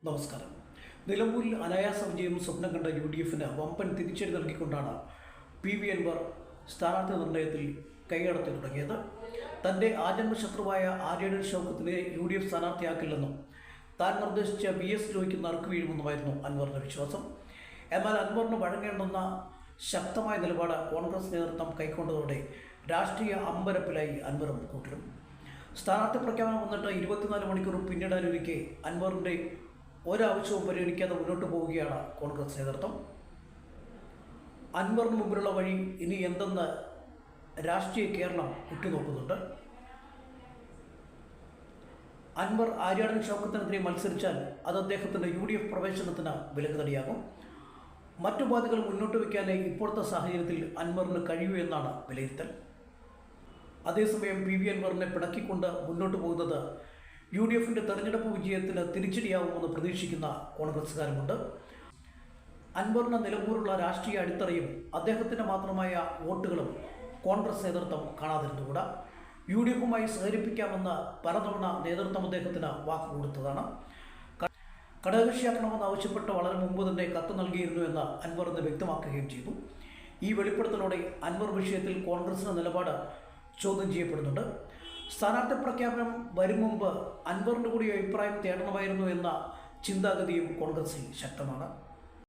നമസ്കാരം. നിലമ്പൂരിൽ അനായാസ വിജയം സ്വപ്നം കണ്ട UDFന് വമ്പൻ തിരിച്ചടി നൽകിക്കൊണ്ടാണ് PV അൻവർ സ്ഥാനാർത്ഥി നിർണയത്തിൽ കൈകടത്തി തുടങ്ങിയത്. തൻ്റെ ആജന്മശത്രുവായ ആര്യാടൻ ഷൗക്കത്തിനെ UDF സ്ഥാനാർത്ഥിയാക്കില്ലെന്നും താൻ നിർദ്ദേശിച്ച VS ജോയിക്ക് നറുക്ക് വീഴുമെന്നുമായിരുന്നു അൻവറിൻ്റെ വിശ്വാസം. എന്നാൽ അൻവറിന് വഴങ്ങേണ്ടുന്ന ശക്തമായ നിലപാട് കോൺഗ്രസ് നേതൃത്വം കൈക്കൊണ്ടതോടെ രാഷ്ട്രീയ അമ്പരപ്പിലായി അൻവറും കൂട്ടരും. സ്ഥാനാർത്ഥി പ്രഖ്യാപനം വന്നിട്ട് 24 മണിക്കൂർ പിന്നിടാനൊരുക്കെ അൻവറിൻ്റെ ഒരാവശ്യവും പരിഗണിക്കാതെ മുന്നോട്ട് പോവുകയാണ് കോൺഗ്രസ് നേതൃത്വം. അൻവറിന് മുമ്പിലുള്ള വഴി ഇനി എന്തെന്ന് രാഷ്ട്രീയ കേരളം ഉറ്റുനോക്കുന്നുണ്ട്. അൻവർ ആര്യാടൻ ഷൗക്കത്തിനെതിരെ മത്സരിച്ചാൽ അത് അദ്ദേഹത്തിൻ്റെ UDF പ്രവേശനത്തിന് വിലങ്ങുതടിയാകും. മറ്റു ഉപാധികൾ മുന്നോട്ട് വയ്ക്കാനേ ഇപ്പോഴത്തെ സാഹചര്യത്തിൽ അൻവറിന് കഴിയൂ എന്നാണ് വിലയിരുത്തൽ. അതേസമയം PV അൻവറിനെ പിണക്കിക്കൊണ്ട് മുന്നോട്ട് പോകുന്നത് UDFിൻ്റെ തെരഞ്ഞെടുപ്പ് വിജയത്തിന് തിരിച്ചടിയാവുമെന്ന് പ്രതീക്ഷിക്കുന്ന കോൺഗ്രസ്സുകാരുമുണ്ട്. അൻവറിന് നിലമ്പൂരുള്ള രാഷ്ട്രീയ അടിത്തറയും അദ്ദേഹത്തിൻ്റെ മാത്രമായ വോട്ടുകളും കോൺഗ്രസ് നേതൃത്വം കാണാതിരുന്നുകൂടാ. UDFുമായി സഹകരിപ്പിക്കാമെന്ന് പലതവണ നേതൃത്വം അദ്ദേഹത്തിന് വാക്ക് കൊടുത്തതാണ്. ഘടകകക്ഷിയാക്കണമെന്ന് ആവശ്യപ്പെട്ട് വളരെ മുമ്പ് തന്നെ കത്ത് നൽകിയിരുന്നു എന്ന് അൻവർ ഇന്ന് വ്യക്തമാക്കുകയും ചെയ്തു. ഈ വെളിപ്പെടുത്തലോടെ അൻവർ വിഷയത്തിൽ കോൺഗ്രസിൻ്റെ നിലപാട് ചോദ്യം ചെയ്യപ്പെടുന്നുണ്ട്. സ്ഥാനാർത്ഥി പ്രഖ്യാപനം വരും മുമ്പ് അൻവറിൻ്റെ കൂടി അഭിപ്രായം തേടണമായിരുന്നു എന്ന ചിന്താഗതിയും കോൺഗ്രസിൽ ശക്തമാണ്.